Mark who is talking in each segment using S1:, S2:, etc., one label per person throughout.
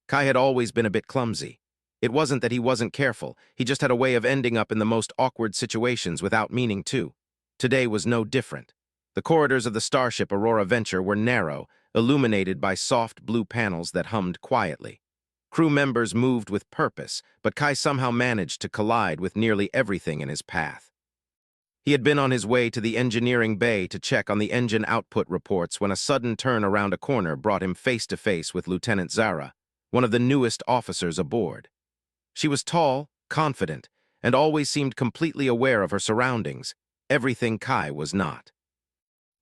S1: Kai had always been a bit clumsy. It wasn't that he wasn't careful, he just had a way of ending up in the most awkward situations without meaning to. Today was no different. The corridors of the starship Aurora Venture were narrow, illuminated by soft blue panels that hummed quietly. Crew members moved with purpose, but Kai somehow managed to collide with nearly everything in his path. He had been on his way to the engineering bay to check on the engine output reports when a sudden turn around a corner brought him face to face with Lieutenant Zara, one of the newest officers aboard. She was tall, confident, and always seemed completely aware of her surroundings, everything Kai was not.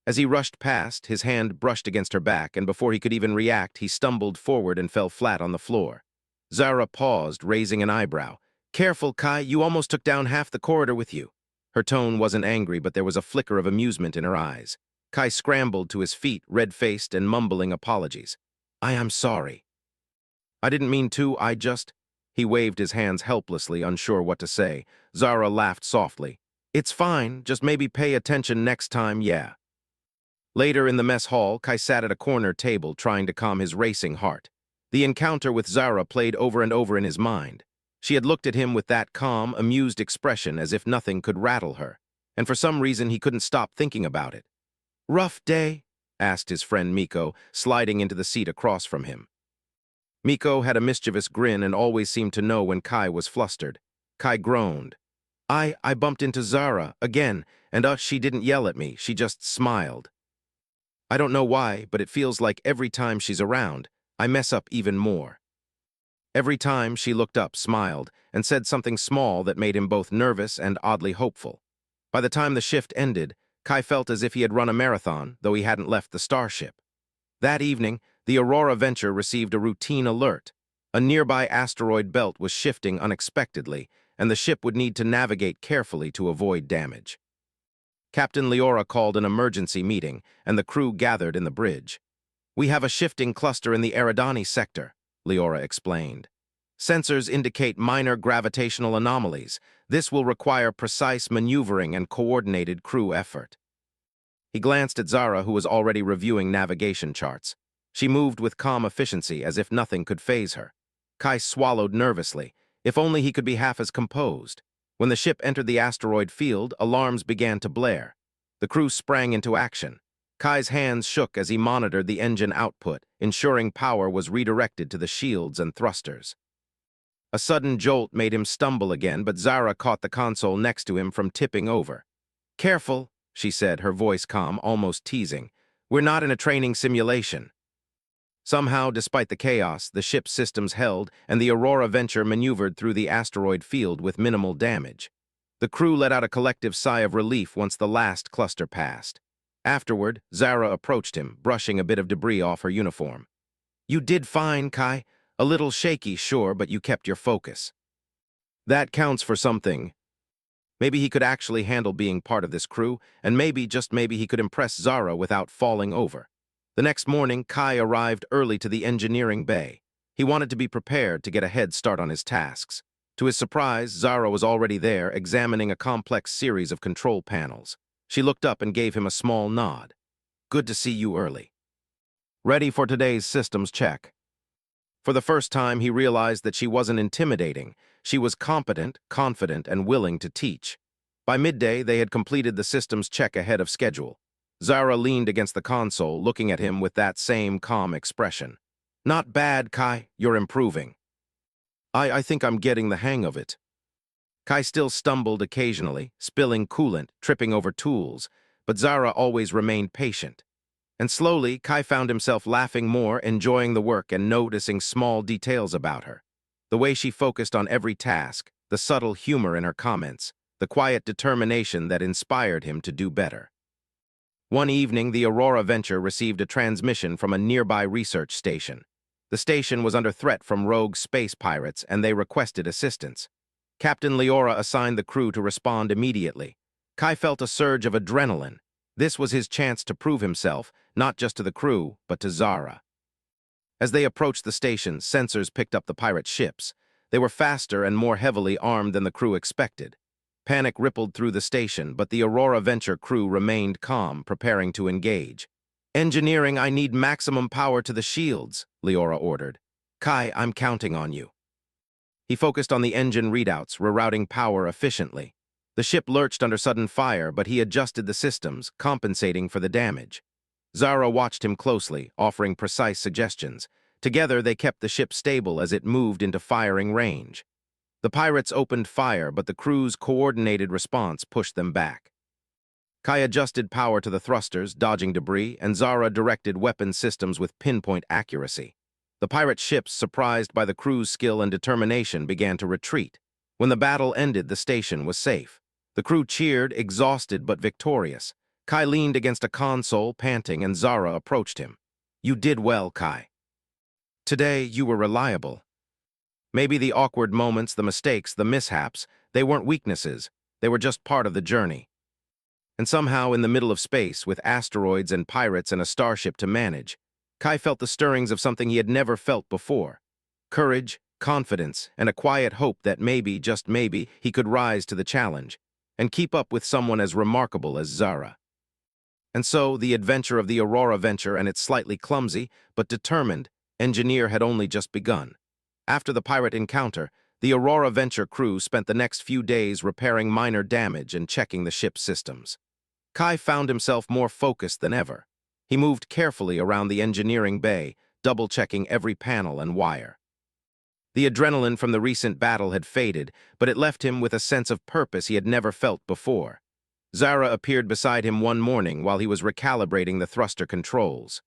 S1: As he rushed past, his hand brushed against her back, and before he could even react, he stumbled forward and fell flat on the floor. Zara paused, raising an eyebrow. "Careful, Kai, you almost took down half the corridor with you." Her tone wasn't angry, but there was a flicker of amusement in her eyes. Kai scrambled to his feet, red-faced and mumbling apologies. "I am sorry. I didn't mean to, I just—" He waved his hands helplessly, unsure what to say. Zara laughed softly. "It's fine, just maybe pay attention next time, yeah." Later in the mess hall, Kai sat at a corner table trying to calm his racing heart. The encounter with Zara played over and over in his mind. She had looked at him with that calm, amused expression as if nothing could rattle her, and for some reason he couldn't stop thinking about it. "Rough day?" asked his friend Miko, sliding into the seat across from him. Miko had a mischievous grin and always seemed to know when Kai was flustered. Kai groaned. I bumped into Zara, again, and she didn't yell at me, she just smiled. I don't know why, but it feels like every time she's around, I mess up even more." Every time she looked up, smiled, and said something small that made him both nervous and oddly hopeful. By the time the shift ended, Kai felt as if he had run a marathon, though he hadn't left the starship. That evening, the Aurora Venture received a routine alert. A nearby asteroid belt was shifting unexpectedly, and the ship would need to navigate carefully to avoid damage. Captain Leora called an emergency meeting, and the crew gathered in the bridge. "We have a shifting cluster in the Eridani sector," Leora explained. "Sensors indicate minor gravitational anomalies. This will require precise maneuvering and coordinated crew effort." He glanced at Zara, who was already reviewing navigation charts. She moved with calm efficiency, as if nothing could faze her. Kai swallowed nervously. If only he could be half as composed. When the ship entered the asteroid field, alarms began to blare. The crew sprang into action. Kai's hands shook as he monitored the engine output, ensuring power was redirected to the shields and thrusters. A sudden jolt made him stumble again, but Zara caught the console next to him from tipping over. "Careful," she said, her voice calm, almost teasing. "We're not in a training simulation." Somehow, despite the chaos, the ship's systems held, and the Aurora Venture maneuvered through the asteroid field with minimal damage. The crew let out a collective sigh of relief once the last cluster passed. Afterward, Zara approached him, brushing a bit of debris off her uniform. "You did fine, Kai. A little shaky, sure, but you kept your focus." That counts for something. Maybe he could actually handle being part of this crew, and maybe, just maybe, he could impress Zara without falling over. The next morning, Kai arrived early to the engineering bay. He wanted to be prepared to get a head start on his tasks. To his surprise, Zara was already there, examining a complex series of control panels. She looked up and gave him a small nod. "Good to see you early. Ready for today's systems check." For the first time, he realized that she wasn't intimidating. She was competent, confident, and willing to teach. By midday, they had completed the systems check ahead of schedule. Zara leaned against the console, looking at him with that same calm expression. "Not bad, Kai. You're improving." I think I'm getting the hang of it." Kai still stumbled occasionally, spilling coolant, tripping over tools, but Zara always remained patient. And slowly, Kai found himself laughing more, enjoying the work and noticing small details about her. The way she focused on every task, the subtle humor in her comments, the quiet determination that inspired him to do better. One evening, the Aurora Venture received a transmission from a nearby research station. The station was under threat from rogue space pirates, and they requested assistance. Captain Leora assigned the crew to respond immediately. Kai felt a surge of adrenaline. This was his chance to prove himself, not just to the crew, but to Zara. As they approached the station, sensors picked up the pirate ships. They were faster and more heavily armed than the crew expected. Panic rippled through the station, but the Aurora Venture crew remained calm, preparing to engage. "Engineering, I need maximum power to the shields," Leora ordered. Kai, I'm counting on you. He focused on the engine readouts, rerouting power efficiently. The ship lurched under sudden fire, but he adjusted the systems, compensating for the damage. Zara watched him closely, offering precise suggestions. Together, they kept the ship stable as it moved into firing range. The pirates opened fire, but the crew's coordinated response pushed them back. Kai adjusted power to the thrusters, dodging debris, and Zara directed weapon systems with pinpoint accuracy. The pirate ships, surprised by the crew's skill and determination, began to retreat. When the battle ended, the station was safe. The crew cheered, exhausted but victorious. Kai leaned against a console, panting, and Zara approached him. "You did well, Kai. Today, you were reliable." Maybe the awkward moments, the mistakes, the mishaps, they weren't weaknesses. They were just part of the journey. And somehow, in the middle of space, with asteroids and pirates and a starship to manage, Kai felt the stirrings of something he had never felt before. Courage, confidence, and a quiet hope that maybe, just maybe, he could rise to the challenge and keep up with someone as remarkable as Zara. And so, the adventure of the Aurora venture and its slightly clumsy, but determined, engineer had only just begun. After the pirate encounter, the Aurora venture crew spent the next few days repairing minor damage and checking the ship's systems. Kai found himself more focused than ever. He moved carefully around the engineering bay, double-checking every panel and wire. The adrenaline from the recent battle had faded, but it left him with a sense of purpose he had never felt before. Zara appeared beside him one morning while he was recalibrating the thruster controls.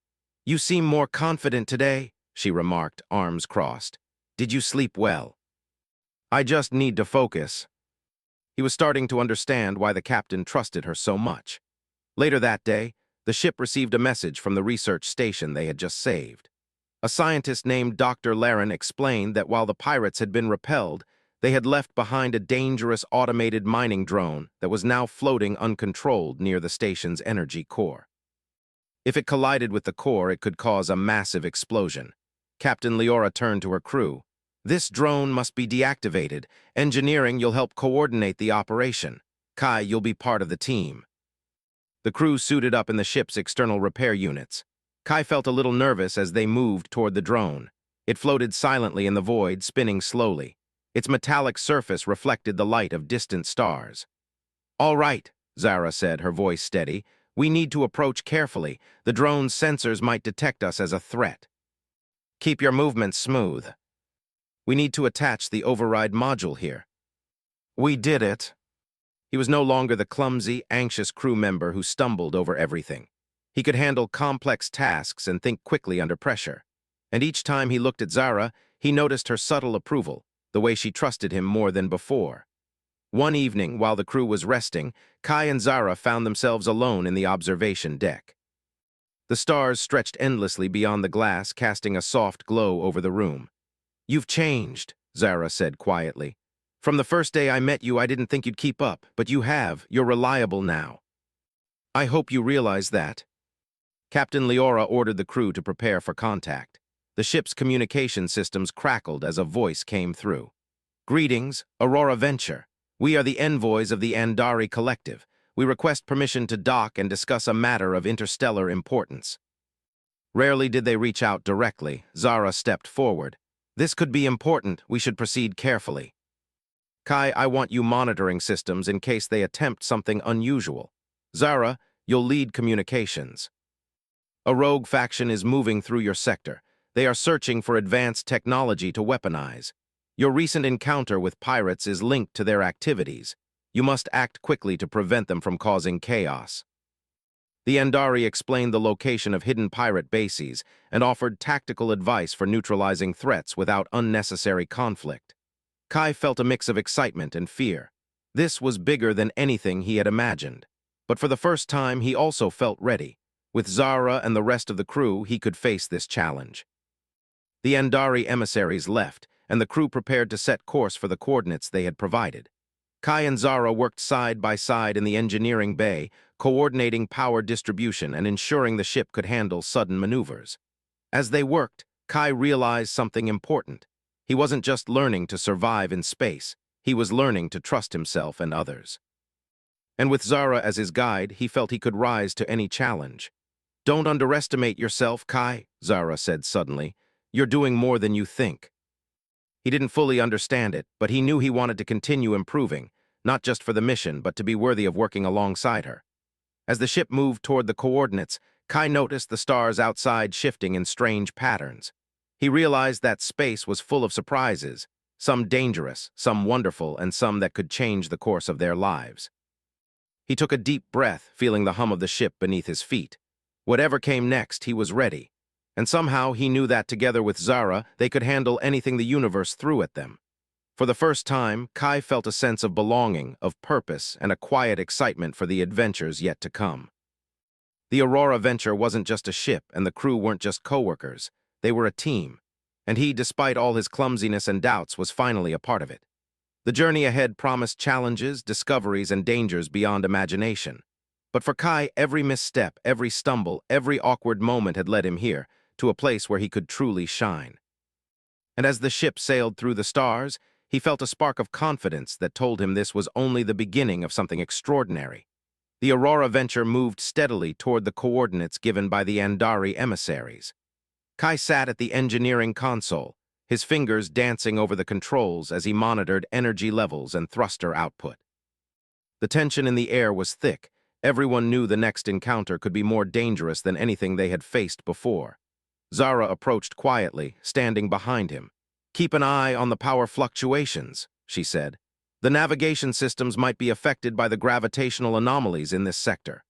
S1: "You seem more confident today," she remarked, arms crossed. "Did you sleep well?" "I just need to focus." He was starting to understand why the captain trusted her so much. Later that day, the ship received a message from the research station they had just saved. A scientist named Dr. Laren explained that while the pirates had been repelled, they had left behind a dangerous automated mining drone that was now floating uncontrolled near the station's energy core. If it collided with the core, it could cause a massive explosion. Captain Leora turned to her crew. "This drone must be deactivated. Engineering, you'll help coordinate the operation. Kai, you'll be part of the team." The crew suited up in the ship's external repair units. Kai felt a little nervous as they moved toward the drone. It floated silently in the void, spinning slowly. Its metallic surface reflected the light of distant stars. "All right," Zara said, her voice steady. "We need to approach carefully. The drone's sensors might detect us as a threat. Keep your movements smooth. We need to attach the override module here." "We did it." He was no longer the clumsy, anxious crew member who stumbled over everything. He could handle complex tasks and think quickly under pressure. And each time he looked at Zara, he noticed her subtle approval, the way she trusted him more than before. One evening, while the crew was resting, Kai and Zara found themselves alone in the observation deck. The stars stretched endlessly beyond the glass, casting a soft glow over the room. "You've changed," Zara said quietly. "From the first day I met you, I didn't think you'd keep up, but you have. You're reliable now. I hope you realize that." Captain Leora ordered the crew to prepare for contact. The ship's communication systems crackled as a voice came through. "Greetings, Aurora Venture. We are the envoys of the Andari Collective. We request permission to dock and discuss a matter of interstellar importance." Rarely did they reach out directly. Zara stepped forward. "This could be important. We should proceed carefully. Kai, I want you monitoring systems in case they attempt something unusual. Zara, you'll lead communications. A rogue faction is moving through your sector. They are searching for advanced technology to weaponize. Your recent encounter with pirates is linked to their activities. You must act quickly to prevent them from causing chaos." The Andari explained the location of hidden pirate bases and offered tactical advice for neutralizing threats without unnecessary conflict. Kai felt a mix of excitement and fear. This was bigger than anything he had imagined. But for the first time, he also felt ready. With Zara and the rest of the crew, he could face this challenge. The Andari emissaries left, and the crew prepared to set course for the coordinates they had provided. Kai and Zara worked side by side in the engineering bay, coordinating power distribution and ensuring the ship could handle sudden maneuvers. As they worked, Kai realized something important. He wasn't just learning to survive in space, he was learning to trust himself and others. And with Zara as his guide, he felt he could rise to any challenge. "Don't underestimate yourself, Kai," Zara said suddenly. "You're doing more than you think." He didn't fully understand it, but he knew he wanted to continue improving, not just for the mission, but to be worthy of working alongside her. As the ship moved toward the coordinates, Kai noticed the stars outside shifting in strange patterns. He realized that space was full of surprises, some dangerous, some wonderful, and some that could change the course of their lives. He took a deep breath, feeling the hum of the ship beneath his feet. Whatever came next, he was ready. And somehow he knew that together with Zara, they could handle anything the universe threw at them. For the first time, Kai felt a sense of belonging, of purpose, and a quiet excitement for the adventures yet to come. The Aurora venture wasn't just a ship, and the crew weren't just co-workers. They were a team. And he, despite all his clumsiness and doubts, was finally a part of it. The journey ahead promised challenges, discoveries, and dangers beyond imagination. But for Kai, every misstep, every stumble, every awkward moment had led him here, to a place where he could truly shine. And as the ship sailed through the stars, he felt a spark of confidence that told him this was only the beginning of something extraordinary. The Aurora venture moved steadily toward the coordinates given by the Andari emissaries. Kai sat at the engineering console, his fingers dancing over the controls as he monitored energy levels and thruster output. The tension in the air was thick. Everyone knew the next encounter could be more dangerous than anything they had faced before. Zara approached quietly, standing behind him. "Keep an eye on the power fluctuations," she said. "The navigation systems might be affected by the gravitational anomalies in this sector."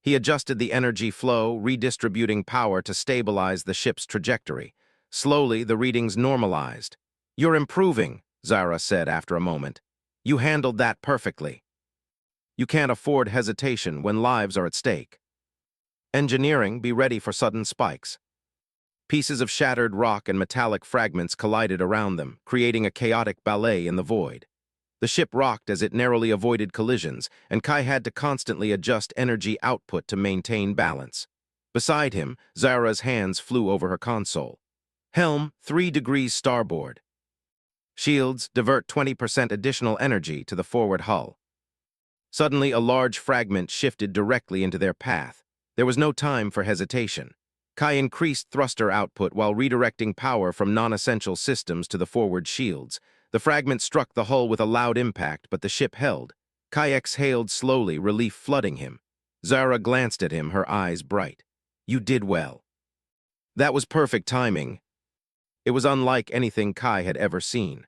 S1: He adjusted the energy flow, redistributing power to stabilize the ship's trajectory. Slowly, the readings normalized. "You're improving," Zara said after a moment. "You handled that perfectly." You can't afford hesitation when lives are at stake. Engineering, be ready for sudden spikes. Pieces of shattered rock and metallic fragments collided around them, creating a chaotic ballet in the void. The ship rocked as it narrowly avoided collisions, and Kai had to constantly adjust energy output to maintain balance. Beside him, Zara's hands flew over her console. "Helm, 3 degrees starboard. Shields, divert 20% additional energy to the forward hull." Suddenly, a large fragment shifted directly into their path. There was no time for hesitation. Kai increased thruster output while redirecting power from non-essential systems to the forward shields. The fragment struck the hull with a loud impact, but the ship held. Kai exhaled slowly, relief flooding him. Zara glanced at him, her eyes bright. "You did well." That was perfect timing. It was unlike anything Kai had ever seen.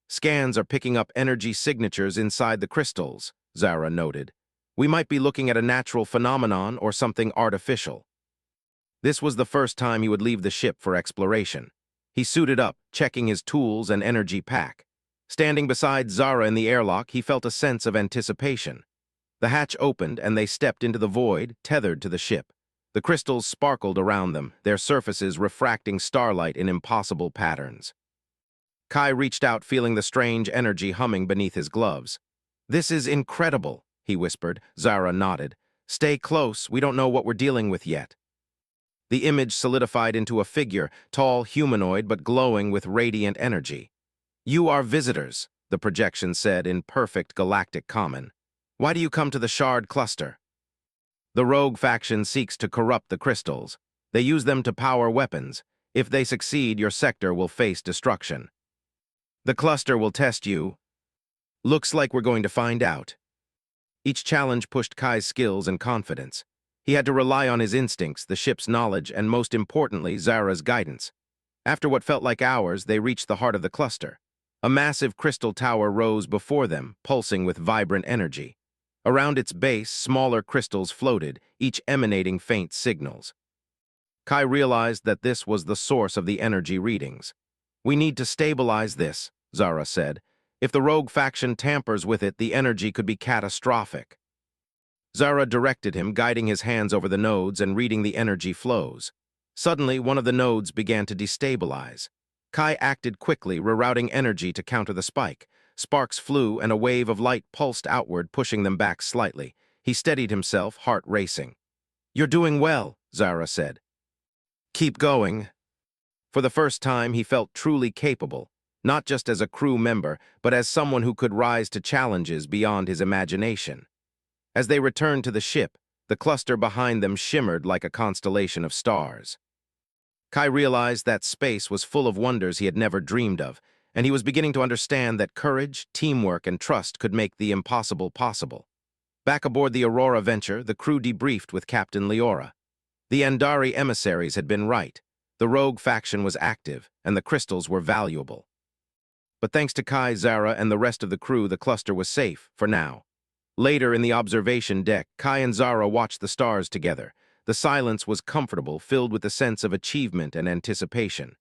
S1: "Scans are picking up energy signatures inside the crystals," Zara noted. "We might be looking at a natural phenomenon or something artificial." This was the first time he would leave the ship for exploration. He suited up, checking his tools and energy pack. Standing beside Zara in the airlock, he felt a sense of anticipation. The hatch opened and they stepped into the void, tethered to the ship. The crystals sparkled around them, their surfaces refracting starlight in impossible patterns. Kai reached out, feeling the strange energy humming beneath his gloves. "This is incredible," he whispered. Zara nodded. "Stay close, we don't know what we're dealing with yet." The image solidified into a figure, tall, humanoid, but glowing with radiant energy. "You are visitors," the projection said in perfect galactic common. "Why do you come to the Shard Cluster?" "The rogue faction seeks to corrupt the crystals. They use them to power weapons. If they succeed, your sector will face destruction. The cluster will test you. Looks like we're going to find out." Each challenge pushed Kai's skills and confidence. He had to rely on his instincts, the ship's knowledge, and most importantly, Zara's guidance. After what felt like hours, they reached the heart of the cluster. A massive crystal tower rose before them, pulsing with vibrant energy. Around its base, smaller crystals floated, each emanating faint signals. Kai realized that this was the source of the energy readings. "We need to stabilize this," Zara said. "If the rogue faction tampers with it, the energy could be catastrophic." Zara directed him, guiding his hands over the nodes and reading the energy flows. Suddenly, one of the nodes began to destabilize. Kai acted quickly, rerouting energy to counter the spike. Sparks flew, and a wave of light pulsed outward, pushing them back slightly. He steadied himself, heart racing. "You're doing well," Zara said. "Keep going." For the first time, he felt truly capable, not just as a crew member, but as someone who could rise to challenges beyond his imagination. As they returned to the ship, the cluster behind them shimmered like a constellation of stars. Kai realized that space was full of wonders he had never dreamed of, and he was beginning to understand that courage, teamwork, and trust could make the impossible possible. Back aboard the Aurora Venture, the crew debriefed with Captain Leora. The Andari emissaries had been right. The rogue faction was active, and the crystals were valuable. But thanks to Kai, Zara, and the rest of the crew, the cluster was safe, for now. Later in the observation deck, Kai and Zara watched the stars together. The silence was comfortable, filled with a sense of achievement and anticipation.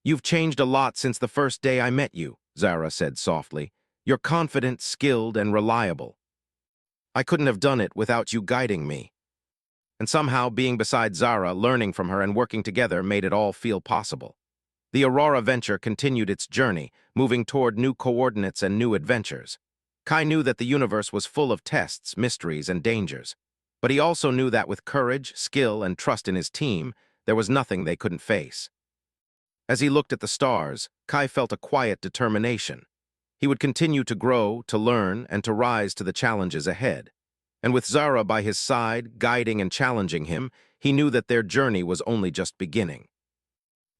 S1: "You've changed a lot since the first day I met you," Zara said softly. "You're confident, skilled, and reliable. I couldn't have done it without you guiding me." And somehow, being beside Zara, learning from her, and working together made it all feel possible. The Aurora Venture continued its journey, moving toward new coordinates and new adventures. Kai knew that the universe was full of tests, mysteries, and dangers. But he also knew that with courage, skill, and trust in his team, there was nothing they couldn't face. As he looked at the stars, Kai felt a quiet determination. He would continue to grow, to learn, and to rise to the challenges ahead. And with Zara by his side, guiding and challenging him, he knew that their journey was only just beginning.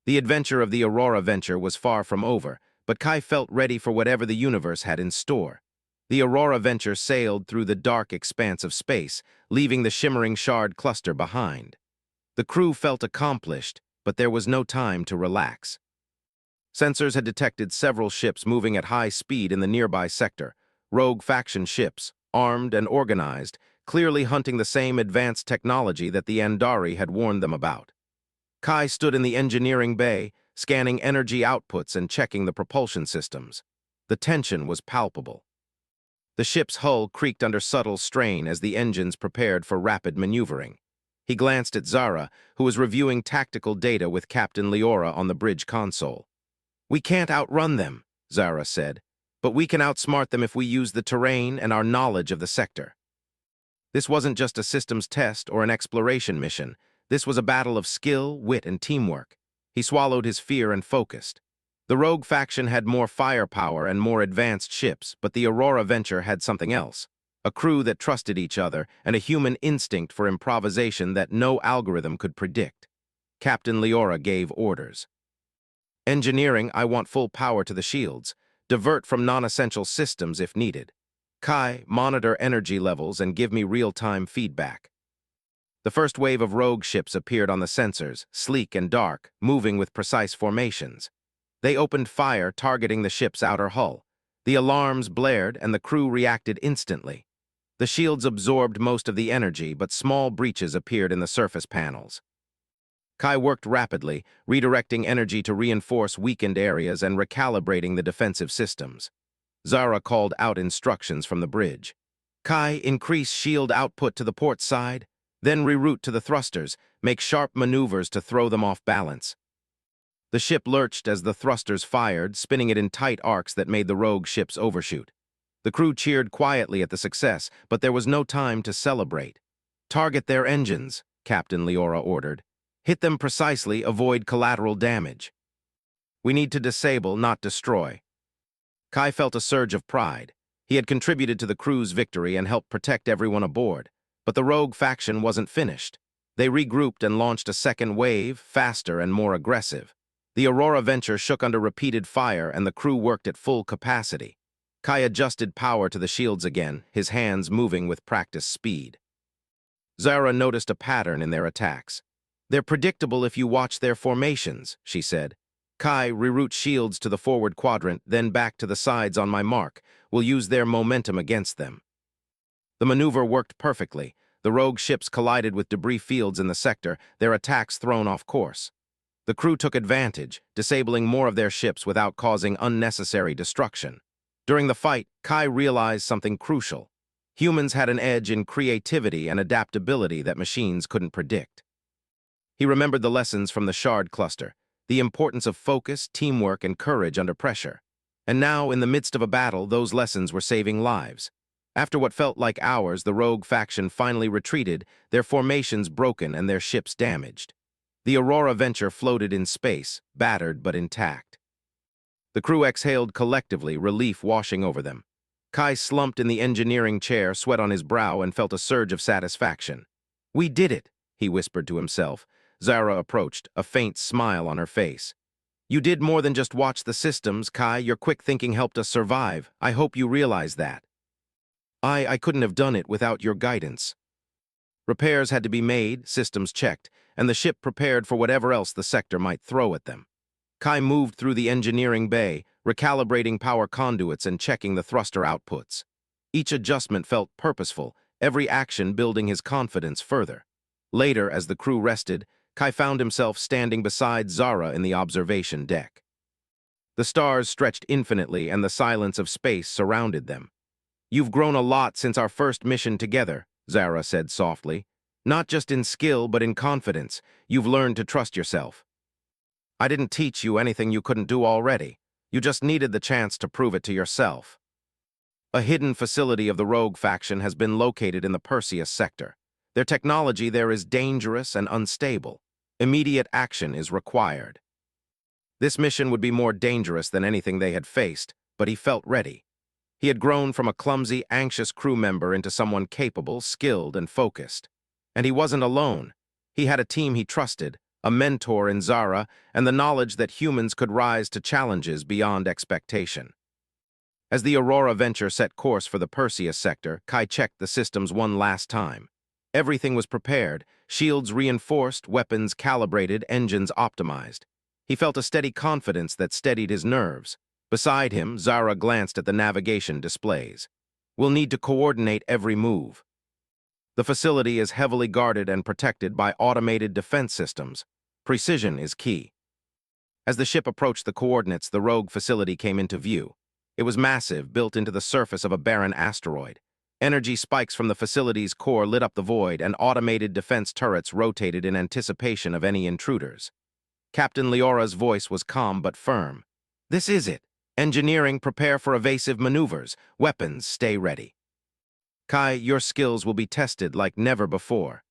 S1: The adventure of the Aurora Venture was far from over, but Kai felt ready for whatever the universe had in store. The Aurora Venture sailed through the dark expanse of space, leaving the shimmering shard cluster behind. The crew felt accomplished, but there was no time to relax. Sensors had detected several ships moving at high speed in the nearby sector, rogue faction ships, armed and organized, clearly hunting the same advanced technology that the Andari had warned them about. Kai stood in the engineering bay, scanning energy outputs and checking the propulsion systems. The tension was palpable. The ship's hull creaked under subtle strain as the engines prepared for rapid maneuvering. He glanced at Zara, who was reviewing tactical data with Captain Leora on the bridge console. "We can't outrun them," Zara said, "but we can outsmart them if we use the terrain and our knowledge of the sector." This wasn't just a systems test or an exploration mission. This was a battle of skill, wit, and teamwork. He swallowed his fear and focused. The rogue faction had more firepower and more advanced ships, but the Aurora Venture had something else. A crew that trusted each other and a human instinct for improvisation that no algorithm could predict. Captain Leora gave orders. "Engineering, I want full power to the shields. Divert from non-essential systems if needed. Kai, monitor energy levels and give me real-time feedback." The first wave of rogue ships appeared on the sensors, sleek and dark, moving with precise formations. They opened fire, targeting the ship's outer hull. The alarms blared, and the crew reacted instantly. The shields absorbed most of the energy, but small breaches appeared in the surface panels. Kai worked rapidly, redirecting energy to reinforce weakened areas and recalibrating the defensive systems. Zara called out instructions from the bridge. "Kai, increase shield output to the port side. Then reroute to the thrusters, make sharp maneuvers to throw them off balance." The ship lurched as the thrusters fired, spinning it in tight arcs that made the rogue ships overshoot. The crew cheered quietly at the success, but there was no time to celebrate. "Target their engines," Captain Leora ordered. "Hit them precisely, avoid collateral damage. We need to disable, not destroy." Kai felt a surge of pride. He had contributed to the crew's victory and helped protect everyone aboard. But the rogue faction wasn't finished. They regrouped and launched a second wave, faster and more aggressive. The Aurora Venture shook under repeated fire, and the crew worked at full capacity. Kai adjusted power to the shields again, his hands moving with practiced speed. Zara noticed a pattern in their attacks. "They're predictable if you watch their formations," she said. "Kai, reroute shields to the forward quadrant, then back to the sides on my mark. We'll use their momentum against them." The maneuver worked perfectly. The rogue ships collided with debris fields in the sector, their attacks thrown off course. The crew took advantage, disabling more of their ships without causing unnecessary destruction. During the fight, Kai realized something crucial. Humans had an edge in creativity and adaptability that machines couldn't predict. He remembered the lessons from the Shard cluster, the importance of focus, teamwork, and courage under pressure. And now, in the midst of a battle, those lessons were saving lives. After what felt like hours, the rogue faction finally retreated, their formations broken and their ships damaged. The Aurora Venture floated in space, battered but intact. The crew exhaled collectively, relief washing over them. Kai slumped in the engineering chair, sweat on his brow, and felt a surge of satisfaction. "We did it," he whispered to himself. Zara approached, a faint smile on her face. You did more than just watch the systems, Kai. Your quick thinking helped us survive. I hope you realize that. I couldn't have done it without your guidance. Repairs had to be made, systems checked, and the ship prepared for whatever else the sector might throw at them. Kai moved through the engineering bay, recalibrating power conduits and checking the thruster outputs. Each adjustment felt purposeful, every action building his confidence further. Later, as the crew rested, Kai found himself standing beside Zara in the observation deck. The stars stretched infinitely and the silence of space surrounded them. You've grown a lot since our first mission together, Zara said softly. Not just in skill, but in confidence. You've learned to trust yourself. I didn't teach you anything you couldn't do already. You just needed the chance to prove it to yourself. A hidden facility of the Rogue faction has been located in the Perseus sector. Their technology there is dangerous and unstable. Immediate action is required. This mission would be more dangerous than anything they had faced, but he felt ready. He had grown from a clumsy, anxious crew member into someone capable, skilled, and focused. And he wasn't alone. He had a team he trusted, a mentor in Zara, and the knowledge that humans could rise to challenges beyond expectation. As the Aurora venture set course for the Perseus sector, Kai checked the systems one last time. Everything was prepared, shields reinforced, weapons calibrated, engines optimized. He felt a steady confidence that steadied his nerves. Beside him, Zara glanced at the navigation displays. We'll need to coordinate every move. The facility is heavily guarded and protected by automated defense systems. Precision is key. As the ship approached the coordinates, the Rogue facility came into view. It was massive, built into the surface of a barren asteroid. Energy spikes from the facility's core lit up the void, and automated defense turrets rotated in anticipation of any intruders. Captain Leora's voice was calm but firm. This is it. Engineering, prepare for evasive maneuvers. Weapons, stay ready. Kai, your skills will be tested like never before.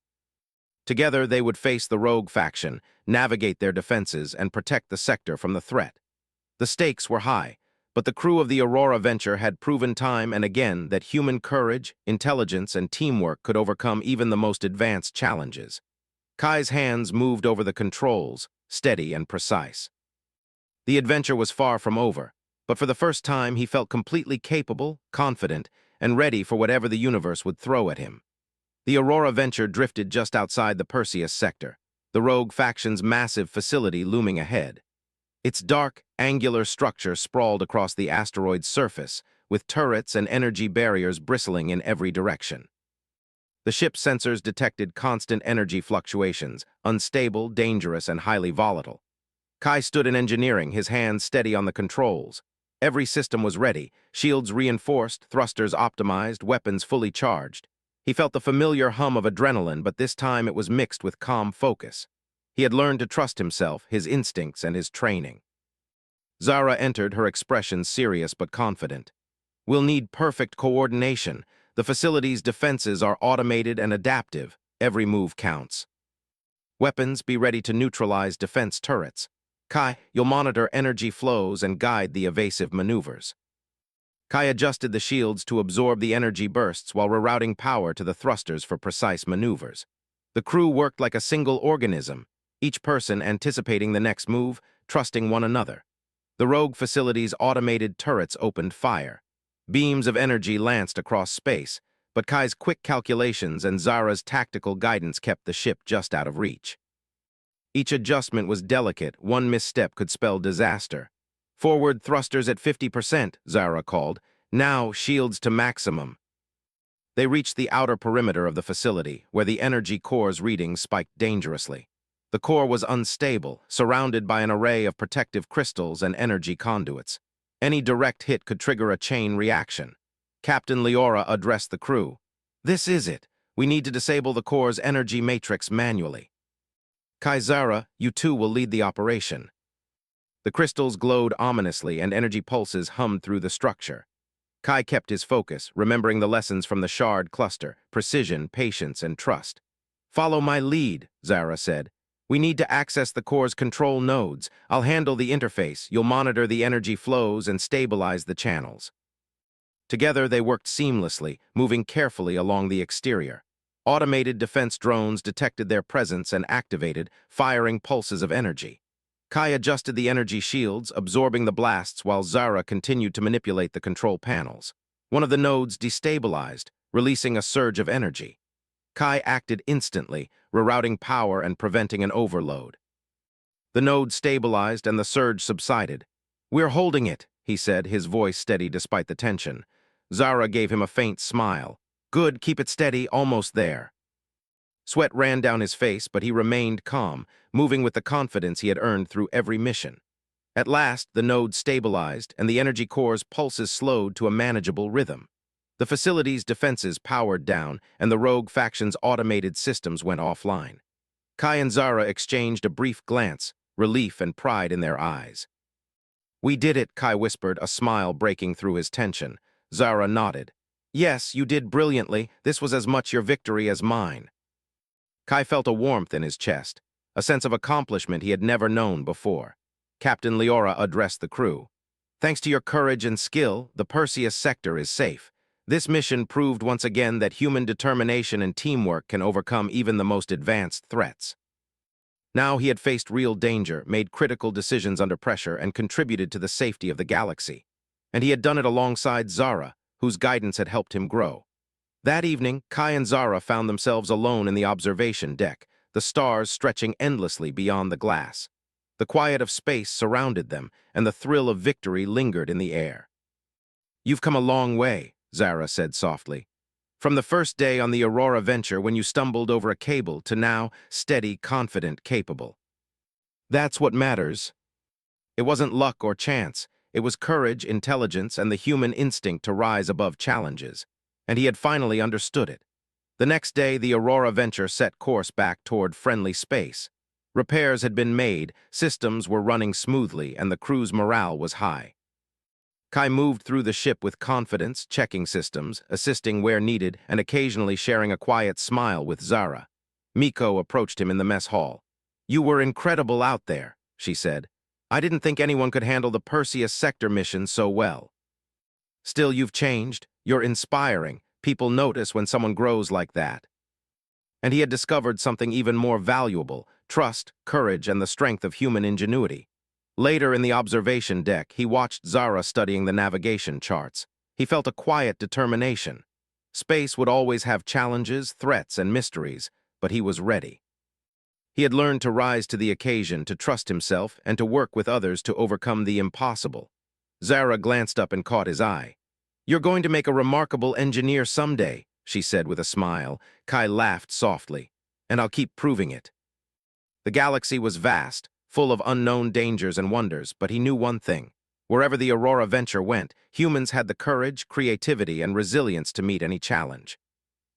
S1: Together, they would face the Rogue faction, navigate their defenses, and protect the sector from the threat. The stakes were high, but the crew of the Aurora venture had proven time and again that human courage, intelligence, and teamwork could overcome even the most advanced challenges. Kai's hands moved over the controls, steady and precise. The adventure was far from over, but for the first time he felt completely capable, confident, and ready for whatever the universe would throw at him. The Aurora venture drifted just outside the Perseus sector, the Rogue faction's massive facility looming ahead. Its dark, angular structure sprawled across the asteroid's surface, with turrets and energy barriers bristling in every direction. The ship's sensors detected constant energy fluctuations, unstable, dangerous, and highly volatile. Kai stood in engineering, his hands steady on the controls. Every system was ready, shields reinforced, thrusters optimized, weapons fully charged. He felt the familiar hum of adrenaline, but this time it was mixed with calm focus. He had learned to trust himself, his instincts, and his training. Zara entered, her expression serious but confident. We'll need perfect coordination. The facility's defenses are automated and adaptive. Every move counts. Weapons, be ready to neutralize defense turrets. Kai, you'll monitor energy flows and guide the evasive maneuvers. Kai adjusted the shields to absorb the energy bursts while rerouting power to the thrusters for precise maneuvers. The crew worked like a single organism, each person anticipating the next move, trusting one another. The Rogue facility's automated turrets opened fire. Beams of energy lanced across space, but Kai's quick calculations and Zara's tactical guidance kept the ship just out of reach. Each adjustment was delicate, one misstep could spell disaster. Forward thrusters at 50%, Zara called. Now shields to maximum. They reached the outer perimeter of the facility, where the energy core's readings spiked dangerously. The core was unstable, surrounded by an array of protective crystals and energy conduits. Any direct hit could trigger a chain reaction. Captain Leora addressed the crew. This is it. We need to disable the core's energy matrix manually. Kai, Zara, you two will lead the operation. The crystals glowed ominously and energy pulses hummed through the structure. Kai kept his focus, remembering the lessons from the shard cluster: precision, patience, and trust. Follow my lead, Zara said. We need to access the core's control nodes. I'll handle the interface. You'll monitor the energy flows and stabilize the channels. Together, they worked seamlessly, moving carefully along the exterior. Automated defense drones detected their presence and activated, firing pulses of energy. Kai adjusted the energy shields, absorbing the blasts while Zara continued to manipulate the control panels. One of the nodes destabilized, releasing a surge of energy. Kai acted instantly, rerouting power and preventing an overload. The node stabilized and the surge subsided. "We're holding it," he said, his voice steady despite the tension. Zara gave him a faint smile. "Good, keep it steady, almost there." Sweat ran down his face, but he remained calm, moving with the confidence he had earned through every mission. At last, the node stabilized, and the energy core's pulses slowed to a manageable rhythm. The facility's defenses powered down, and the rogue faction's automated systems went offline. Kai and Zara exchanged a brief glance, relief and pride in their eyes. "We did it," Kai whispered, a smile breaking through his tension. Zara nodded. "Yes, you did brilliantly. This was as much your victory as mine." Kai felt a warmth in his chest, a sense of accomplishment he had never known before. Captain Leora addressed the crew. "Thanks to your courage and skill, the Perseus sector is safe. This mission proved once again that human determination and teamwork can overcome even the most advanced threats." Now he had faced real danger, made critical decisions under pressure, and contributed to the safety of the galaxy. And he had done it alongside Zara, whose guidance had helped him grow. That evening, Kai and Zara found themselves alone in the observation deck, the stars stretching endlessly beyond the glass. The quiet of space surrounded them, and the thrill of victory lingered in the air. "You've come a long way," Zara said softly. "From the first day on the Aurora venture when you stumbled over a cable to now, steady, confident, capable. That's what matters. It wasn't luck or chance. It was courage, intelligence, and the human instinct to rise above challenges. And he had finally understood it. The next day, the Aurora venture set course back toward friendly space. Repairs had been made, systems were running smoothly, and the crew's morale was high. Kai moved through the ship with confidence, checking systems, assisting where needed, and occasionally sharing a quiet smile with Zara. Miko approached him in the mess hall. "You were incredible out there," she said. "I didn't think anyone could handle the Perseus sector mission so well. Still, you've changed. You're inspiring. People notice when someone grows like that." And he had discovered something even more valuable: trust, courage, and the strength of human ingenuity. Later in the observation deck, he watched Zara studying the navigation charts. He felt a quiet determination. Space would always have challenges, threats, and mysteries, but he was ready. He had learned to rise to the occasion, to trust himself, and to work with others to overcome the impossible. Zara glanced up and caught his eye. "You're going to make a remarkable engineer someday," she said with a smile. Kai laughed softly. "And I'll keep proving it." The galaxy was vast, full of unknown dangers and wonders, but he knew one thing. Wherever the Aurora venture went, humans had the courage, creativity, and resilience to meet any challenge.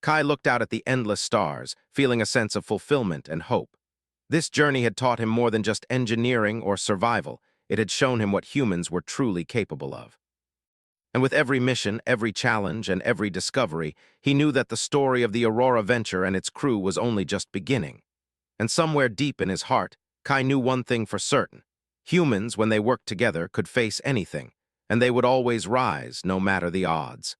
S1: Kai looked out at the endless stars, feeling a sense of fulfillment and hope. This journey had taught him more than just engineering or survival. It had shown him what humans were truly capable of. And with every mission, every challenge, and every discovery, he knew that the story of the Aurora venture and its crew was only just beginning. And somewhere deep in his heart, Kai knew one thing for certain. Humans, when they worked together, could face anything, and they would always rise, no matter the odds.